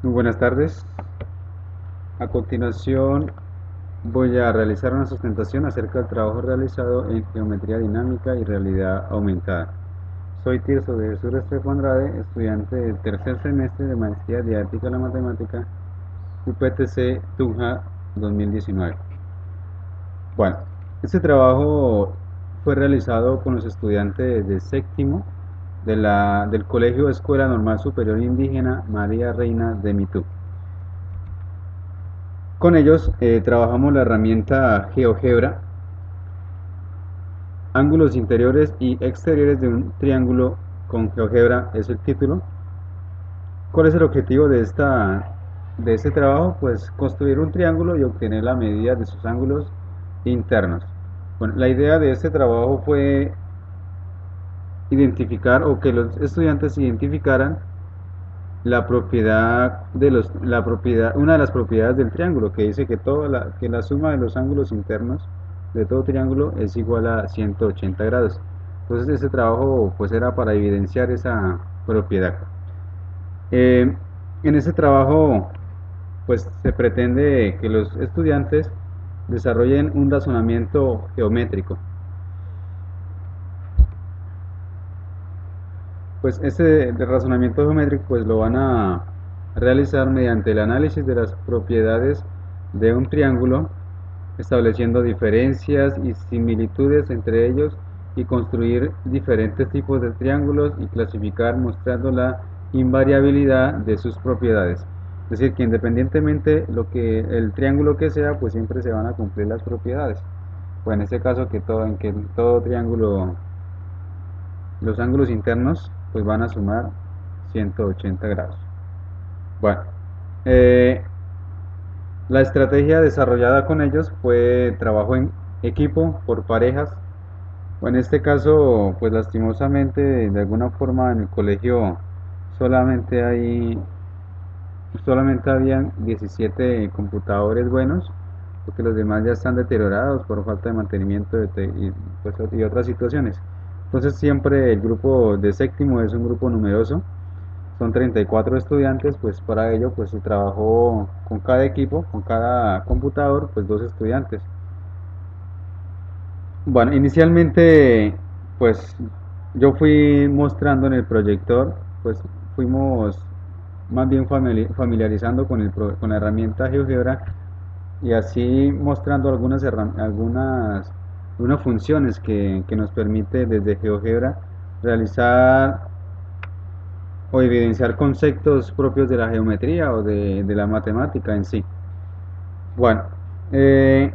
Muy buenas tardes. A continuación voy a realizar una sustentación acerca del trabajo realizado en geometría dinámica y realidad aumentada. Soy Tirso de Jesús Restrepo Andrade, estudiante del tercer semestre de Maestría Didáctica de la Matemática UPTC Tunja 2019. Bueno, este trabajo fue realizado con los estudiantes de séptimo del Colegio Escuela Normal Superior Indígena María Reina de Mitú. Con ellos trabajamos la herramienta GeoGebra, ángulos interiores y exteriores de un triángulo con GeoGebra es el título. ¿Cuál es el objetivo de este trabajo? Pues construir un triángulo y obtener la medida de sus ángulos internos. Bueno, la idea de este trabajo fue identificar o que los estudiantes identificaran la propiedad una de las propiedades del triángulo, que dice que la suma de los ángulos internos de todo triángulo es igual a 180 grados. Entonces ese trabajo pues era para evidenciar esa propiedad. Eh, en ese trabajo pues se pretende que los estudiantes desarrollen un razonamiento geométrico. Pues ese razonamiento geométrico pues lo van a realizar mediante el análisis de las propiedades de un triángulo, estableciendo diferencias y similitudes entre ellos y construir diferentes tipos de triángulos y clasificar mostrando la invariabilidad de sus propiedades. Es decir, que independientemente el triángulo que sea, pues siempre se van a cumplir las propiedades. Pues en este caso en que todo triángulo los ángulos internos pues van a sumar 180 grados. Bueno, eh, la estrategia desarrollada con ellos fue trabajo en equipo por parejas. En este caso, pues lastimosamente, de alguna forma en el colegio solamente hay, solamente habían 17 computadores buenos, porque los demás ya están deteriorados por falta de mantenimiento y otras situaciones. Entonces siempre el grupo de séptimo es un grupo numeroso, son 34 estudiantes, pues para ello pues se trabajó con cada equipo, con cada computador, pues dos estudiantes. Bueno, inicialmente pues yo fui mostrando en el proyector, pues fuimos más bien familiarizando con la herramienta GeoGebra y así mostrando algunas funciones que nos permite desde GeoGebra realizar o evidenciar conceptos propios de la geometría o de la matemática en sí. Bueno, eh,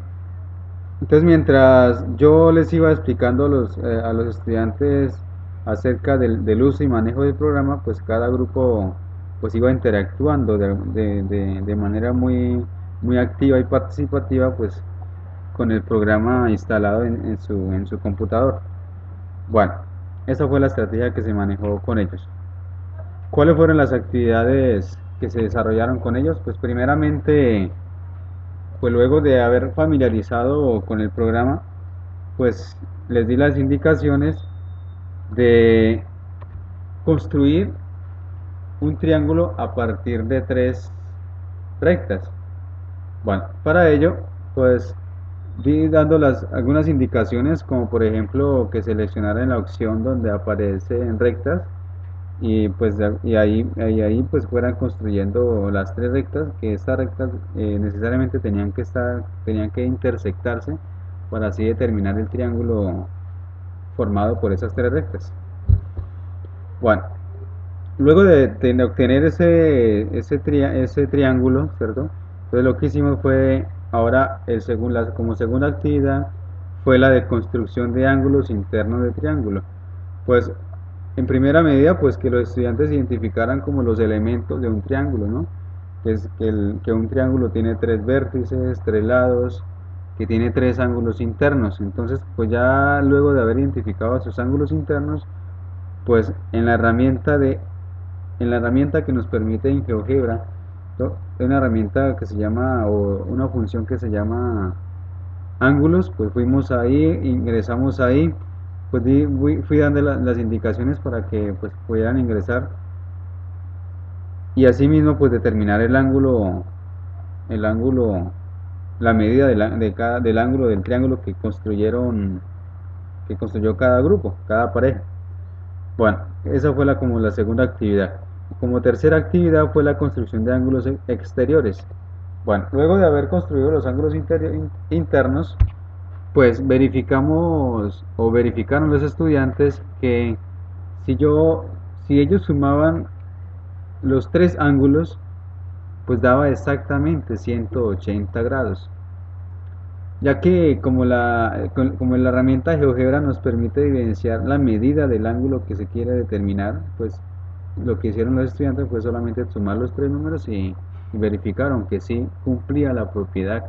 entonces mientras yo les iba explicando a los estudiantes acerca del uso y manejo del programa, pues cada grupo pues iba interactuando de manera muy activa y participativa pues con el programa instalado en su computador. Bueno, esa fue la estrategia que se manejó con ellos. ¿Cuáles fueron las actividades que se desarrollaron con ellos? Pues primeramente, pues luego de haber familiarizado con el programa, pues les di las indicaciones de construir un triángulo a partir de tres rectas. Bueno, para ello, pues di dando algunas indicaciones, como por ejemplo que seleccionaran la opción donde aparecen rectas y pues ahí pues fueran construyendo las tres rectas, que estas rectas necesariamente tenían que intersectarse para así determinar el triángulo formado por esas tres rectas. Bueno, luego de obtener ese triángulo, ¿cierto? Entonces lo que hicimos fue, ahora como segunda actividad, fue la de construcción de ángulos internos de triángulo. Pues en primera medida, pues que los estudiantes identificaran como los elementos de un triángulo, ¿no? Que un triángulo tiene tres vértices, tres lados, que tiene tres ángulos internos. Entonces, pues ya luego de haber identificado esos ángulos internos, pues en la herramienta que nos permite en GeoGebra, ¿no? Una herramienta que se llama, o una función que se llama ángulos, pues fuimos ahí, ingresamos ahí, pues fui dando las indicaciones para que pues pudieran ingresar y asimismo pues determinar el ángulo, la medida del ángulo del triángulo que construyó cada grupo, cada pareja. Bueno, esa fue como la segunda actividad. Como tercera actividad fue la construcción de ángulos exteriores. Bueno, luego de haber construido los ángulos internos, pues verificaron los estudiantes que si yo, si ellos sumaban los tres ángulos, pues daba exactamente 180 grados. Ya que como la herramienta de GeoGebra nos permite evidenciar la medida del ángulo que se quiere determinar, pues lo que hicieron los estudiantes fue solamente sumar los tres números y verificaron que sí cumplía la propiedad.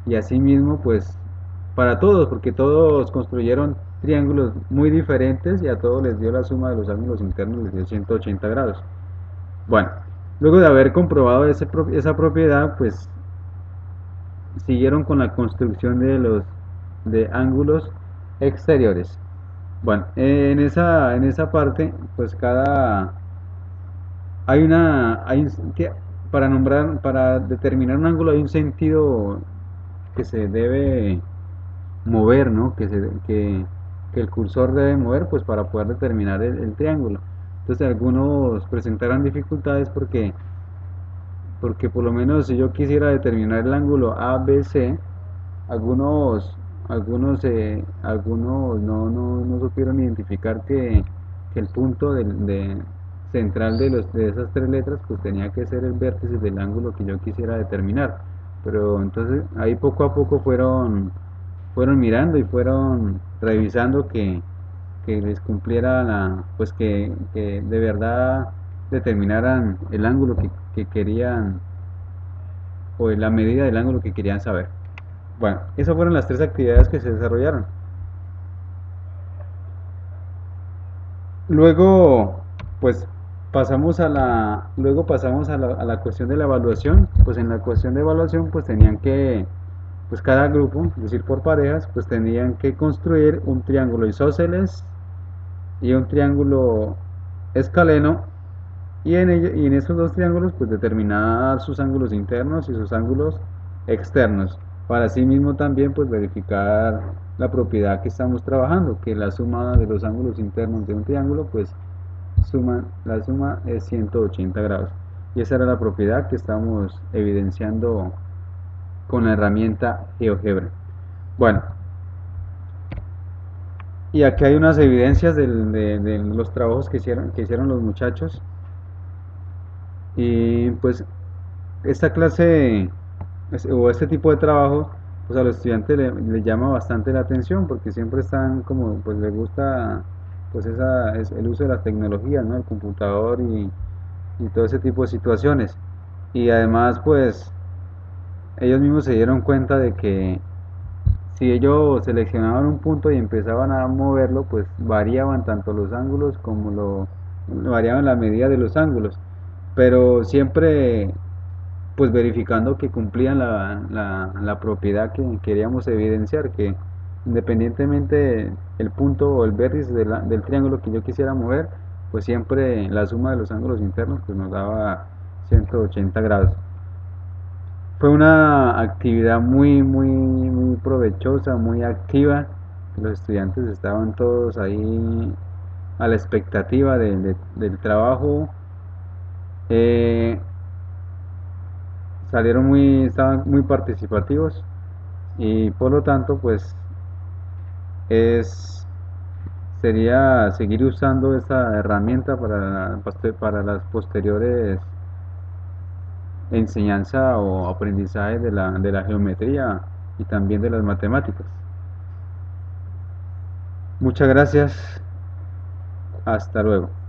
Y asimismo, pues para todos, porque todos construyeron triángulos muy diferentes y a todos les dio la suma de los ángulos internos, les dio 180 grados. Bueno, luego de haber comprobado esa propiedad, pues siguieron con la construcción de ángulos exteriores. Bueno, en esa parte, pues hay una, hay, para determinar un ángulo hay un sentido que se debe mover, ¿no? Que el cursor debe mover, pues para poder determinar el triángulo. Entonces algunos presentaron dificultades porque por lo menos si yo quisiera determinar el ángulo ABC, algunos algunos no supieron identificar que el punto central de esas tres letras pues tenía que ser el vértice del ángulo que yo quisiera determinar. Pero entonces ahí poco a poco fueron mirando y fueron revisando que les cumpliera pues que de verdad determinaran el ángulo que querían o la medida del ángulo que querían saber. Bueno, esas fueron las tres actividades que se desarrollaron. Luego, pues pasamos a la cuestión de la evaluación. Pues en la cuestión de evaluación, pues tenían que, pues cada grupo, es decir, por parejas, pues tenían que construir un triángulo isósceles y un triángulo escaleno y en esos dos triángulos pues determinar sus ángulos internos y sus ángulos externos para así mismo también pues verificar la propiedad que estamos trabajando, que la suma de los ángulos internos de un triángulo pues la suma es 180 grados y esa era la propiedad que estamos evidenciando con la herramienta GeoGebra. Bueno, y aquí hay unas evidencias de los trabajos que hicieron los muchachos. Y pues esta clase o este tipo de trabajo pues a los estudiantes les llama bastante la atención porque siempre están como pues les gusta pues es el uso de las tecnologías, ¿no? El computador y todo ese tipo de situaciones. Y además pues ellos mismos se dieron cuenta de que si ellos seleccionaban un punto y empezaban a moverlo, pues variaban tanto los ángulos como variaban la medida de los ángulos, pero siempre pues verificando que cumplían la propiedad que queríamos evidenciar, que independientemente el punto o el vértice del triángulo que yo quisiera mover, pues siempre la suma de los ángulos internos pues nos daba 180 grados. Fue una actividad muy provechosa, muy activa. Los estudiantes estaban todos ahí a la expectativa del trabajo. Eh, estaban muy participativos y por lo tanto pues es sería seguir usando esta herramienta para las posteriores enseñanza o aprendizaje de la geometría y también de las matemáticas. Muchas gracias, hasta luego.